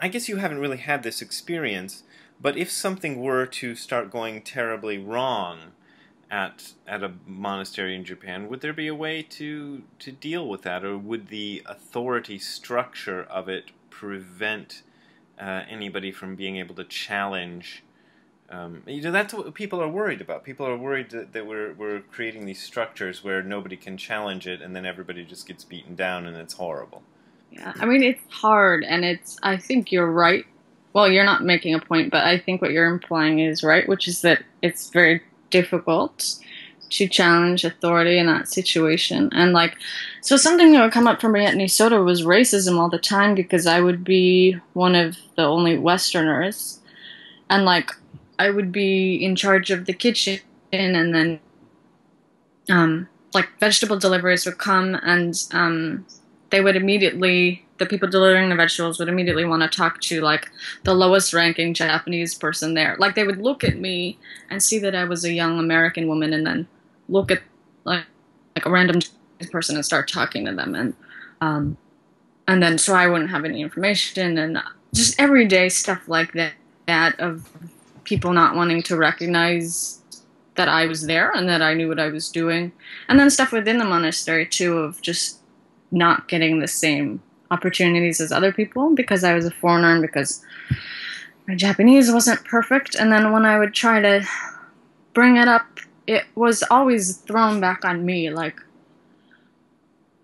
I guess you haven't really had this experience, but if something were to start going terribly wrong at a monastery in Japan, would there be a way to deal with that, or would the authority structure of it prevent anybody from being able to challenge? That's what people are worried about. People are worried that we're creating these structures where nobody can challenge it, and then everybody just gets beaten down, and it's horrible. Yeah, I mean, it's hard, and I think you're right. Well, you're not making a point, but I think what you're implying is right, which is that it's very difficult to challenge authority in that situation. And, like, so something that would come up for me at Nisoto was racism all the time, because I would be one of the only Westerners, and, like, I would be in charge of the kitchen, and then, like, vegetable deliveries would come, and, they would immediately, the people delivering the vegetables would immediately want to talk to, like, the lowest ranking Japanese person there. Like, they would look at me and see that I was a young American woman, and then look at, like a random person and start talking to them. And then, so I wouldn't have any information, and just everyday stuff like that of people not wanting to recognize that I was there and that I knew what I was doing. And then stuff within the monastery, too, of just not getting the same opportunities as other people because I was a foreigner and because my Japanese wasn't perfect. And then when I would try to bring it up, it was always thrown back on me. Like,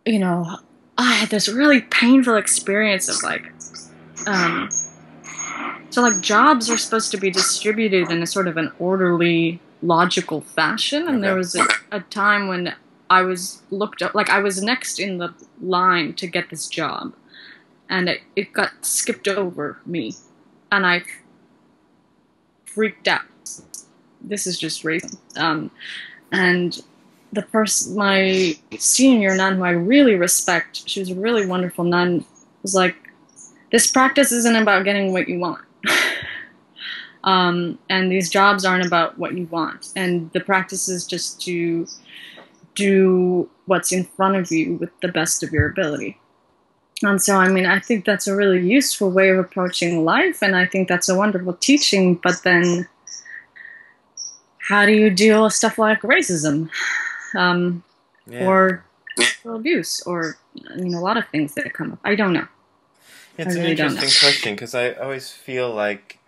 you know, I had this really painful experience of, like, so, like, jobs are supposed to be distributed in a sort of an orderly, logical fashion. And there was a time when I was looked up, like, I was next in the line to get this job, and it got skipped over me, and I freaked out. This is just racist. And the person, my senior nun, who I really respect, she was a really wonderful nun, was like, this practice isn't about getting what you want. And these jobs aren't about what you want. And the practice is just to do what's in front of you with the best of your ability. And so, I mean, I think that's a really useful way of approaching life, and I think that's a wonderful teaching, but then how do you deal with stuff like racism? Or sexual abuse, or, I mean, a lot of things that come up. I don't know. It's an interesting question, because I always feel like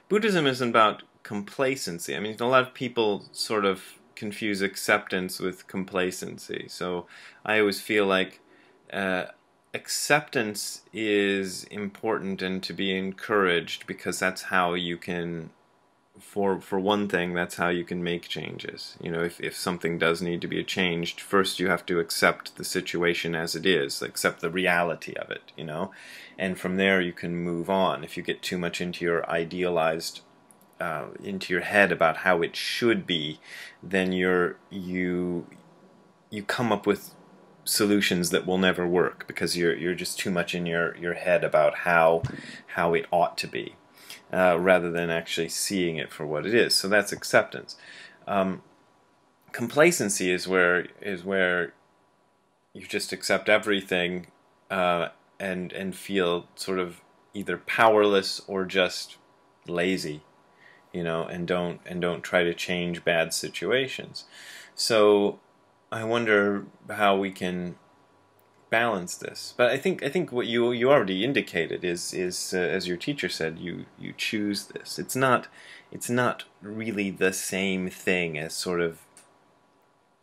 Buddhism isn't about complacency. I mean, a lot of people sort of confuse acceptance with complacency. So I always feel like acceptance is important and to be encouraged, because that's how you can, for one thing, that's how you can make changes. You know, if something does need to be changed, first you have to accept the situation as it is, accept the reality of it, you know, and from there you can move on. If you get too much into your idealized into your head about how it should be, then you come up with solutions that will never work, because you're just too much in your head about how it ought to be, rather than actually seeing it for what it is. So that's acceptance. Complacency is where you just accept everything and feel sort of either powerless or just lazy, you know, and don't try to change bad situations. So I wonder how we can balance this. But I think what you already indicated is as your teacher said, you choose this. It's not really the same thing as sort of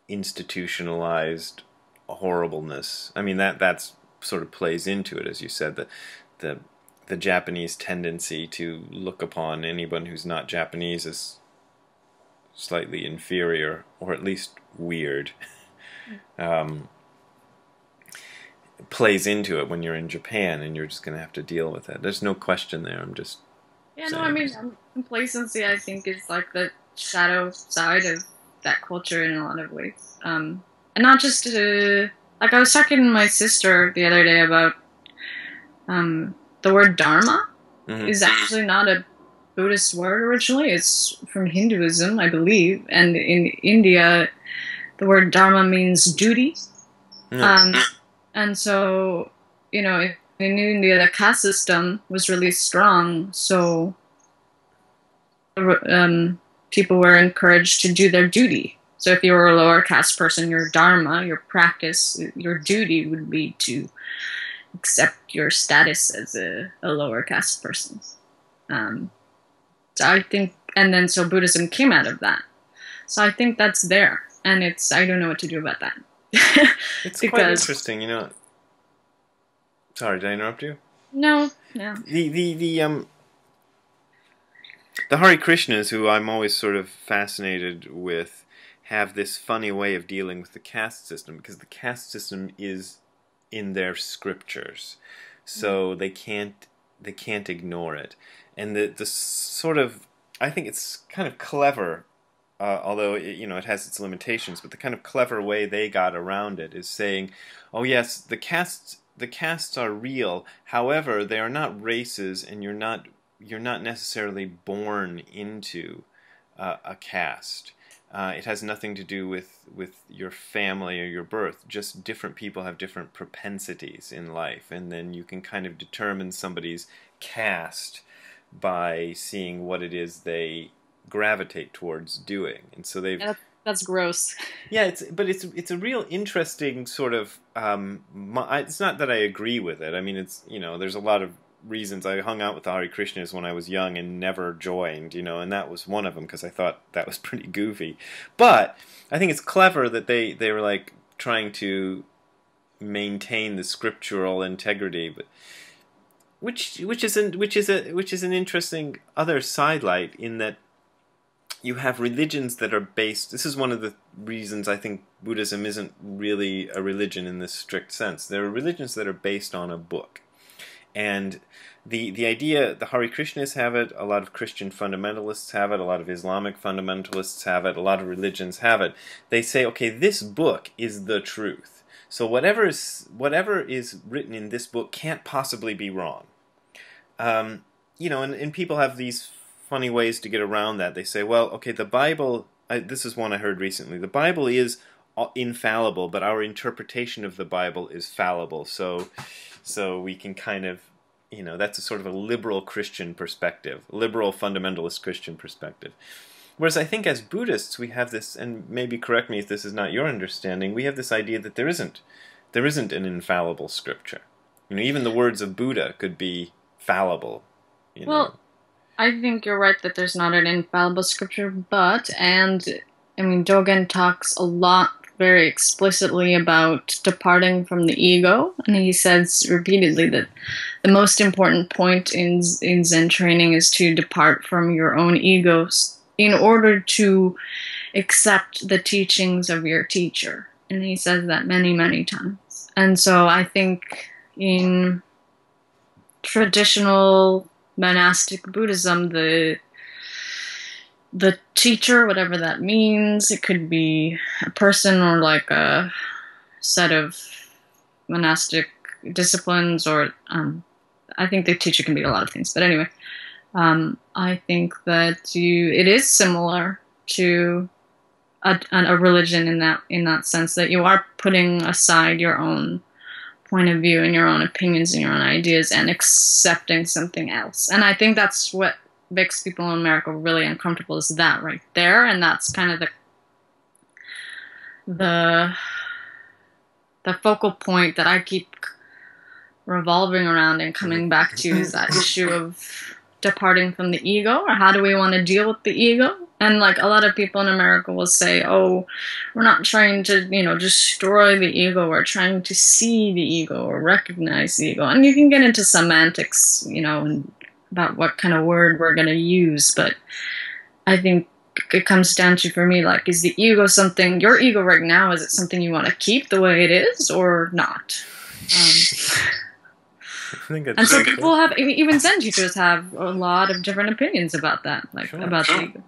institutionalized horribleness. I mean, that's sort of plays into it, as you said, the Japanese tendency to look upon anyone who's not Japanese as slightly inferior, or at least weird, plays into it when you're in Japan, and you're just going to have to deal with it. There's no question there. I'm just saying. No, I mean, complacency, I think, is like the shadow side of that culture in a lot of ways. And not just like, I was talking to my sister the other day about the word dharma is actually not a Buddhist word originally. It's from Hinduism, I believe. And in India, the word dharma means duty. And so, in India, the caste system was really strong. So um, people were encouraged to do their duty. So if you were a lower caste person, your dharma, your practice, your duty would be to accept your status as a lower caste person. Um, so I think, and then so Buddhism came out of that. So I think that's there, and I don't know what to do about that. It's quite Because interesting, you know. Sorry, did I interrupt you? no, no. The Hare Krishnas, who I'm always sort of fascinated with, have this funny way of dealing with the caste system, because the caste system is in their scriptures, so they can't ignore it. And the sort of, I think it's kind of clever, although it has its limitations. But the kind of clever way they got around it is saying, "Oh yes, the castes are real. However, they are not races, and you're not necessarily born into a caste. It has nothing to do with your family or your birth. Just different people have different propensities in life, and then you can kind of determine somebody's caste by seeing what it is they gravitate towards doing." And so they've That's gross. yeah, it's a real interesting sort of. It's not that I agree with it. I mean, there's a lot of reasons. I hung out with the Hare Krishnas when I was young and never joined, and that was one of them because I thought that was pretty goofy. But I think it's clever that they were like trying to maintain the scriptural integrity, but which is an interesting other sidelight in that you have religions that are based. This is one of the reasons I think Buddhism isn't really a religion in this strict sense. There are religions that are based on a book. And the idea, the Hare Krishnas have it, a lot of Christian fundamentalists have it, a lot of Islamic fundamentalists have it, a lot of religions have it. They say, okay, this book is the truth. So whatever is written in this book can't possibly be wrong. And people have these funny ways to get around that. They say, well, okay, the Bible, this is one I heard recently, the Bible is infallible, but our interpretation of the Bible is fallible. So we can kind of, that's a sort of a liberal Christian perspective, liberal fundamentalist Christian perspective. Whereas I think as Buddhists we have this, and maybe correct me if this is not your understanding, we have this idea that there isn't an infallible scripture. Even the words of Buddha could be fallible. Well, I think you're right that there's not an infallible scripture, Dogen talks a lot very explicitly about departing from the ego, and he says repeatedly that the most important point in Zen training is to depart from your own egos in order to accept the teachings of your teacher. And he says that many, many times. And so I think in traditional monastic Buddhism, the teacher, whatever that means, it could be a person or like a set of monastic disciplines, or I think the teacher can be a lot of things. But anyway, I think that it is similar to a religion in that sense, that you are putting aside your own point of view and your own opinions and your own ideas and accepting something else. And I think that's what makes people in America really uncomfortable, is that right there. And that's kind of the focal point that I keep revolving around and coming back to, is that issue of departing from the ego, or how do we want to deal with the ego. And like a lot of people in America will say, oh, we're not trying to, destroy the ego, we're trying to see the ego or recognize the ego. And you can get into semantics, and about what kind of word we're going to use, but I think it comes down to, for me, like, is the ego something, your ego right now, is it something you want to keep the way it is or not? And so people have, even Zen teachers have a lot of different opinions about that, like sure, about the ego.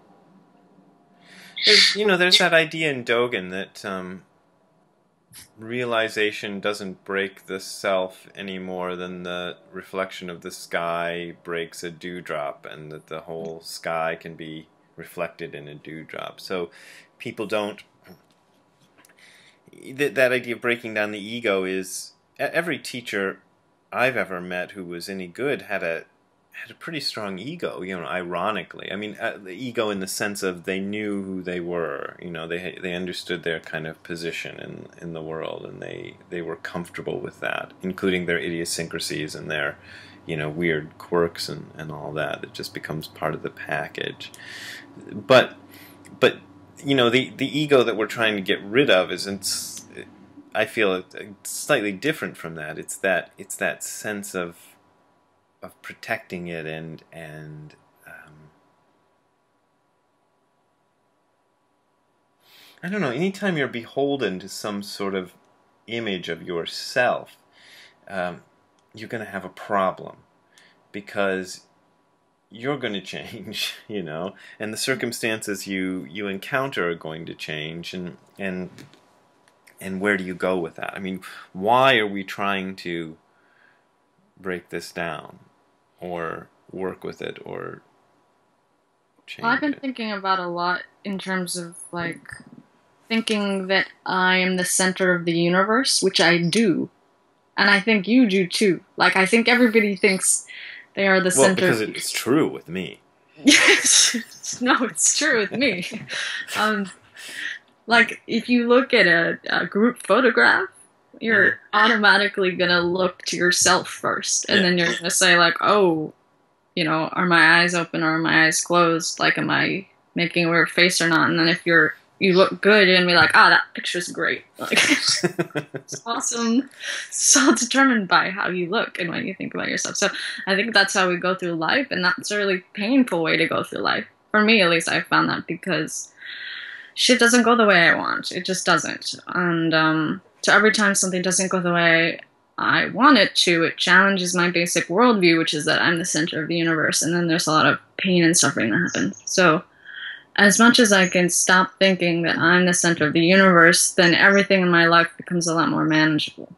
There's that idea in Dogen that realization doesn't break the self any more than the reflection of the sky breaks a dewdrop, and that the whole sky can be reflected in a dewdrop. So people don't... That idea of breaking down the ego is every teacher I've ever met who was any good had a pretty strong ego, ironically. I mean, the ego in the sense of they knew who they were, they understood their kind of position in the world, and they were comfortable with that, including their idiosyncrasies and their, weird quirks and all that. It just becomes part of the package. But the ego that we're trying to get rid of isn't. I feel it's slightly different from that. It's that sense of protecting it and I don't know. Anytime you're beholden to some sort of image of yourself, you're going to have a problem because you're going to change, and the circumstances you encounter are going to change, and where do you go with that? I mean, why are we trying to break this down or work with it or change Well, I've been it? thinking about a lot in terms of like thinking that I am the center of the universe, which I do. And I think you do too. Like, I think everybody thinks they are the Well, center. because it's true with me. No, it's true with me. Um, like, if you look at a group photograph, you're automatically going to look to yourself first. And then you're going to say, like, oh, are my eyes open or are my eyes closed? Like, am I making a weird face or not? And then if you look good, you're going to be like, that picture's great. Like, it's awesome. It's all determined by how you look and what you think about yourself. So I think that's how we go through life, and that's a really painful way to go through life. For me, at least, I found that because shit doesn't go the way I want. It just doesn't. And so every time something doesn't go the way I want it to, it challenges my basic worldview, which is that I'm the center of the universe, and then there's a lot of pain and suffering that happens. So as much as I can stop thinking that I'm the center of the universe, then everything in my life becomes a lot more manageable.